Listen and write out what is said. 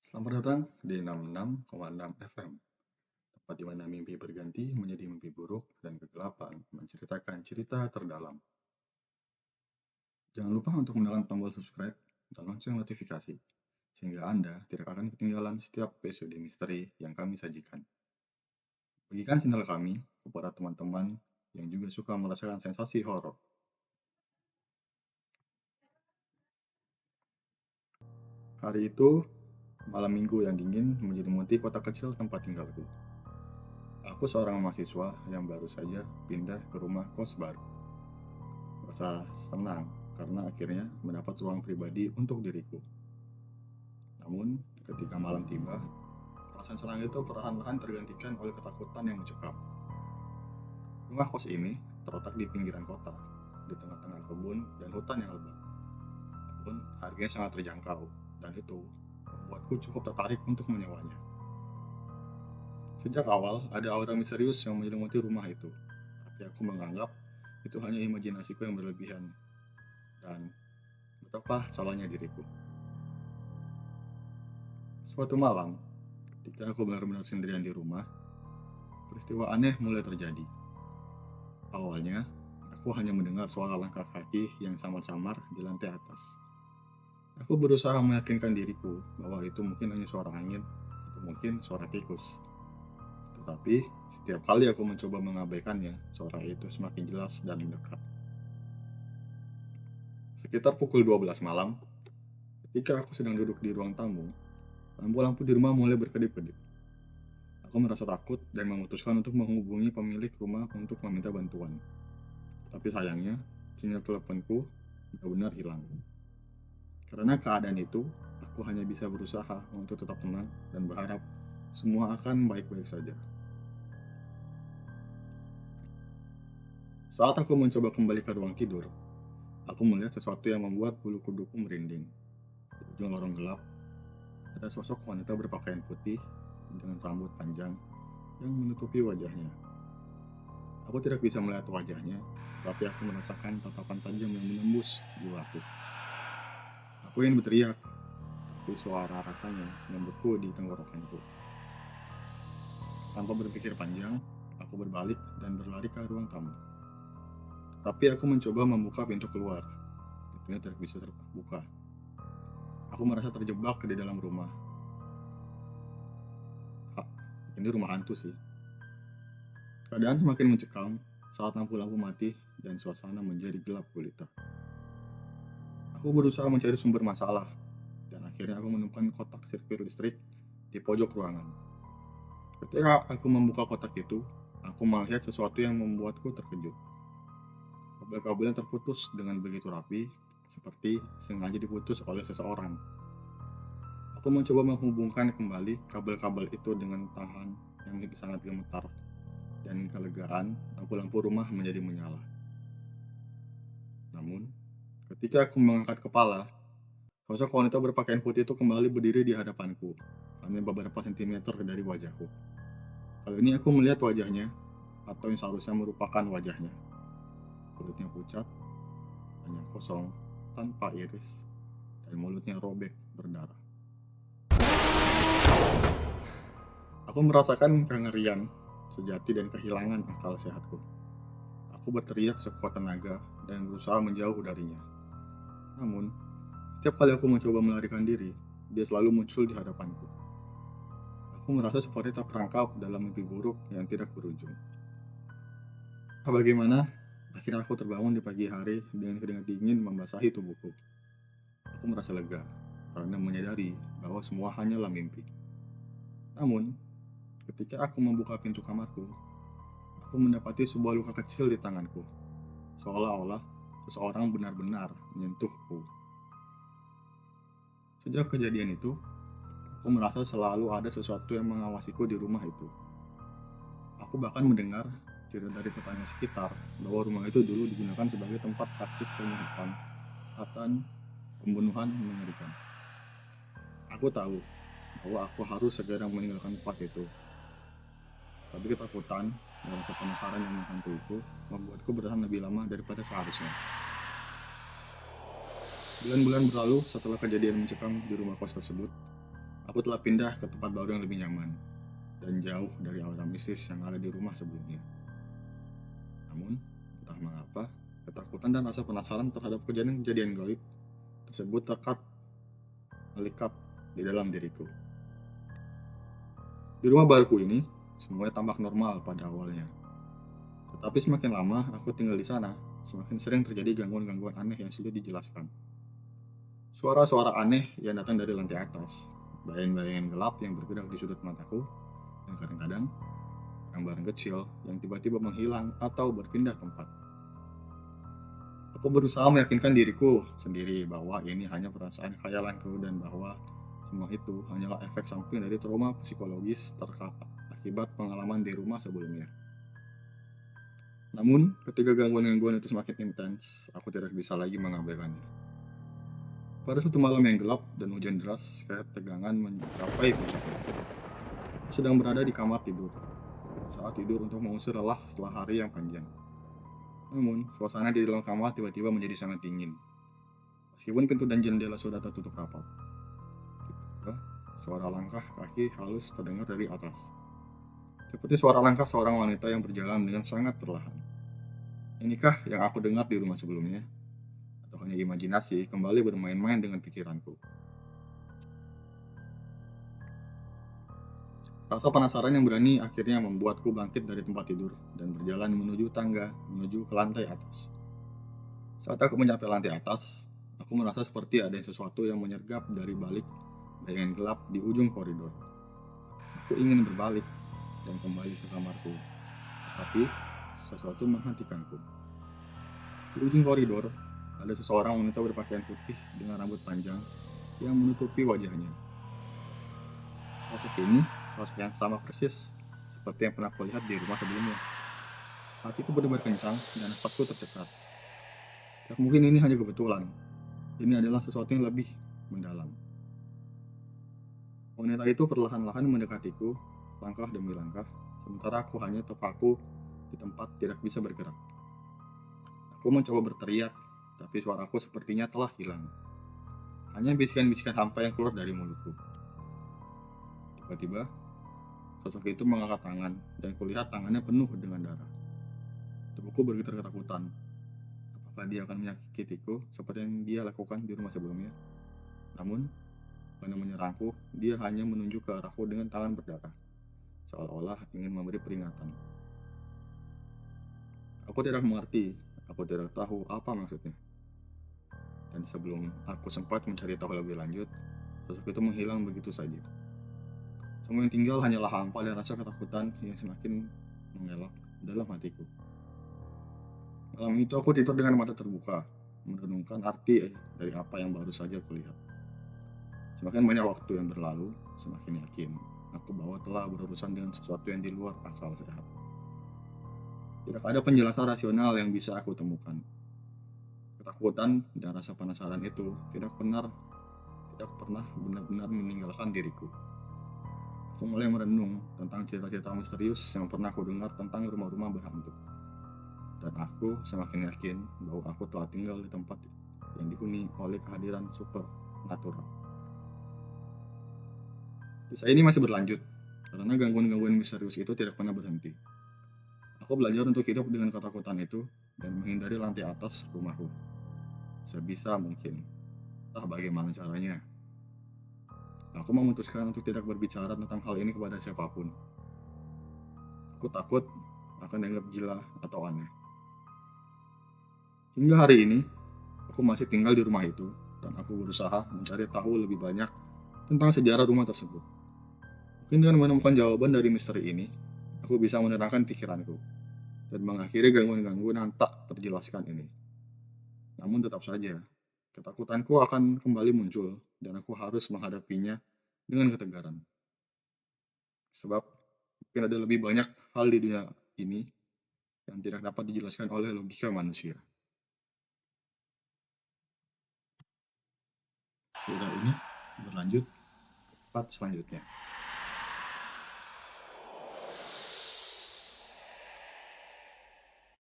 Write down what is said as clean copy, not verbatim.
Selamat datang di 66,6 FM, tempat di mana mimpi berganti menjadi mimpi buruk dan kegelapan menceritakan cerita terdalam. Jangan lupa untuk menekan tombol subscribe dan lonceng notifikasi, sehingga Anda tidak akan ketinggalan setiap episode misteri yang kami sajikan. Bagikan channel kami kepada teman-teman yang juga suka merasakan sensasi horor. Hari itu, malam minggu yang dingin menyelimuti kota kecil tempat tinggalku. Aku seorang mahasiswa yang baru saja pindah ke rumah kos baru. Rasa senang karena akhirnya mendapat ruang pribadi untuk diriku. Namun, ketika malam tiba, perasaan senang itu perlahan-lahan tergantikan oleh ketakutan yang mencekam. Rumah kos ini terletak di pinggiran kota, di tengah-tengah kebun dan hutan yang lebat. Namun, harganya sangat terjangkau, dan itu membuatku cukup tertarik untuk menyewanya. Sejak awal, ada aura misterius yang menyelimuti rumah itu, tapi aku menganggap itu hanya imajinasiku yang berlebihan, dan betapa salahnya diriku. Suatu malam, ketika aku benar-benar sendirian di rumah, peristiwa aneh mulai terjadi. Awalnya, aku hanya mendengar suara langkah kaki yang samar-samar di lantai atas. Aku berusaha meyakinkan diriku bahwa itu mungkin hanya suara angin atau mungkin suara tikus. Tetapi, setiap kali aku mencoba mengabaikannya, suara itu semakin jelas dan mendekat. Sekitar pukul 12 malam, ketika aku sedang duduk di ruang tamu, lampu-lampu di rumah mulai berkedip-kedip. Aku merasa takut dan memutuskan untuk menghubungi pemilik rumah untuk meminta bantuan. Tapi sayangnya, sinyal teleponku benar-benar hilang. Karena keadaan itu, aku hanya bisa berusaha untuk tetap tenang dan berharap semua akan baik-baik saja. Saat aku mencoba kembali ke ruang tidur, aku melihat sesuatu yang membuat bulu kuduku merinding. Di ujung lorong gelap, ada sosok wanita berpakaian putih dengan rambut panjang yang menutupi wajahnya. Aku tidak bisa melihat wajahnya, tetapi aku merasakan tatapan tajam yang menembus jiwaku. Aku ingin berteriak, tapi suara rasanya membeku di tenggorokanku. Tanpa berpikir panjang, aku berbalik dan berlari ke ruang tamu. Tapi aku mencoba membuka pintu keluar. Pintunya tidak bisa terbuka. Aku merasa terjebak di dalam rumah. Ini rumah hantu sih. Keadaan semakin mencekam saat lampu-lampu mati dan suasana menjadi gelap gulita. Aku berusaha mencari sumber masalah, dan akhirnya aku menemukan kotak sirkuit listrik di pojok ruangan. Ketika aku membuka kotak itu, aku melihat sesuatu yang membuatku terkejut. Kabel-kabel yang terputus dengan begitu rapi, seperti sengaja diputus oleh seseorang. Aku mencoba menghubungkan kembali kabel-kabel itu dengan tangan yang sangat gemetar, dan kelegaan lampu-lampu rumah menjadi menyala. Namun, ketika aku mengangkat kepala, sosok wanita berpakaian putih itu kembali berdiri di hadapanku, hanya beberapa sentimeter dari wajahku. Kali ini aku melihat wajahnya, atau yang seharusnya merupakan wajahnya. Kulitnya pucat, hanya kosong, tanpa iris, dan mulutnya robek berdarah. Aku merasakan kengerian sejati dan kehilangan akal sehatku. Aku berteriak sekuat tenaga dan berusaha menjauh darinya. Namun, setiap kali aku mencoba melarikan diri, dia selalu muncul di hadapanku. Aku merasa seperti terperangkap dalam mimpi buruk yang tidak berujung. Bagaimana? Akhirnya aku terbangun di pagi hari dengan keringat dingin membasahi tubuhku. Aku merasa lega karena menyadari bahwa semua hanyalah mimpi. Namun, ketika aku membuka pintu kamarku, aku mendapati sebuah luka kecil di tanganku, seolah-olah seseorang benar-benar menyentuhku. Sejak kejadian itu, aku merasa selalu ada sesuatu yang mengawasiku di rumah itu. Aku bahkan mendengar cerita dari tetangga sekitar bahwa rumah itu dulu digunakan sebagai tempat praktik penyiksaan atau pembunuhan mengerikan. Aku tahu bahwa aku harus segera meninggalkan tempat itu, tapi ketakutan dan rasa penasaran yang menghantuiku membuatku bertahan lebih lama daripada seharusnya. Bulan-bulan berlalu setelah kejadian mencekam di rumah kos tersebut. Aku telah pindah ke tempat baru yang lebih nyaman dan jauh dari aura mistis yang ada di rumah sebelumnya. Namun, entah mengapa, ketakutan dan rasa penasaran terhadap kejadian-kejadian gaib tersebut melekat di dalam diriku. Di rumah baruku ini, semuanya tampak normal pada awalnya. Tetapi semakin lama aku tinggal di sana, semakin sering terjadi gangguan-gangguan aneh yang sulit dijelaskan. Suara-suara aneh yang datang dari lantai atas, bayang-bayangan gelap yang bergerak di sudut mataku, dan kadang-kadang barang-barang kecil yang tiba-tiba menghilang atau berpindah tempat. Aku berusaha meyakinkan diriku sendiri bahwa ini hanya perasaan khayalanku dan bahwa semua itu hanyalah efek samping dari trauma psikologis akibat pengalaman di rumah sebelumnya. Namun, ketika gangguan-gangguan itu semakin intens, aku tidak bisa lagi mengabaikannya. Pada suatu malam yang gelap dan hujan deras, ketegangan mencapai puncaknya. Aku sedang berada di kamar tidur, saat tidur untuk mengusir lelah setelah hari yang panjang. Namun, suasana di dalam kamar tiba-tiba menjadi sangat dingin. Meskipun pintu dan jendela sudah tertutup rapat. Tiba-tiba, suara langkah kaki halus terdengar dari atas. Seperti suara langkah seorang wanita yang berjalan dengan sangat perlahan. Inikah yang aku dengar di rumah sebelumnya? Atau hanya imajinasi kembali bermain-main dengan pikiranku? Rasa penasaran yang berani akhirnya membuatku bangkit dari tempat tidur dan berjalan menuju tangga menuju ke lantai atas. Saat aku mencapai lantai atas, aku merasa seperti ada sesuatu yang menyergap dari balik bayangan gelap di ujung koridor. Aku ingin berbalik dan kembali ke kamarku, tetapi sesuatu menghentikanku. Di ujung koridor, ada seseorang wanita berpakaian putih dengan rambut panjang yang menutupi wajahnya. Sosok ini, sosok yang sama persis seperti yang pernah kulihat di rumah sebelumnya. Hatiku berdebar kencang dan nafasku tercekat. Tak mungkin ini hanya kebetulan. Ini adalah sesuatu yang lebih mendalam. Wanita itu perlahan-lahan mendekatiku, langkah demi langkah, sementara aku hanya terpaku di tempat tidak bisa bergerak. Aku mencoba berteriak, tapi suaraku sepertinya telah hilang. Hanya bisikan-bisikan hampa yang keluar dari mulutku. Tiba-tiba, sosok itu mengangkat tangan, dan kulihat tangannya penuh dengan darah. Tubuhku bergetar ketakutan. Apakah dia akan menyakitiku seperti yang dia lakukan di rumah sebelumnya? Namun, pada menyerangku, dia hanya menunjuk ke arahku dengan tangan berdarah, seolah-olah ingin memberi peringatan. Aku tidak mengerti, aku tidak tahu apa maksudnya. Dan sebelum aku sempat mencari tahu lebih lanjut, sosok itu menghilang begitu saja. Semua yang tinggal hanyalah hampa dan rasa ketakutan yang semakin mengelak dalam hatiku. Malam itu aku tidur dengan mata terbuka, merenungkan arti dari apa yang baru saja kulihat. Semakin banyak waktu yang berlalu, semakin yakin aku bahwa telah berurusan dengan sesuatu yang di luar akal sehat. Tidak ada penjelasan rasional yang bisa aku temukan. Ketakutan dan rasa penasaran itu tidak pernah benar-benar meninggalkan diriku. Aku mulai merenung tentang cerita-cerita misterius yang pernah aku dengar tentang rumah-rumah berhantu. Dan aku semakin yakin bahwa aku telah tinggal di tempat yang dihuni oleh kehadiran supernatural. Kisah ini masih berlanjut, karena gangguan-gangguan misterius itu tidak pernah berhenti. Aku belajar untuk hidup dengan ketakutan itu dan menghindari lantai atas rumahku. Sebisa mungkin. Entah bagaimana caranya. Aku memutuskan untuk tidak berbicara tentang hal ini kepada siapapun. Aku takut akan dianggap gila atau aneh. Hingga hari ini, aku masih tinggal di rumah itu dan aku berusaha mencari tahu lebih banyak tentang sejarah rumah tersebut. Mungkin dengan menemukan jawaban dari misteri ini, aku bisa menerangkan pikiranku dan mengakhiri gangguan-gangguan yang tak terjelaskan ini. Namun tetap saja, ketakutanku akan kembali muncul dan aku harus menghadapinya dengan ketegaran. Sebab mungkin ada lebih banyak hal di dunia ini yang tidak dapat dijelaskan oleh logika manusia. Cerita ini berlanjut part selanjutnya.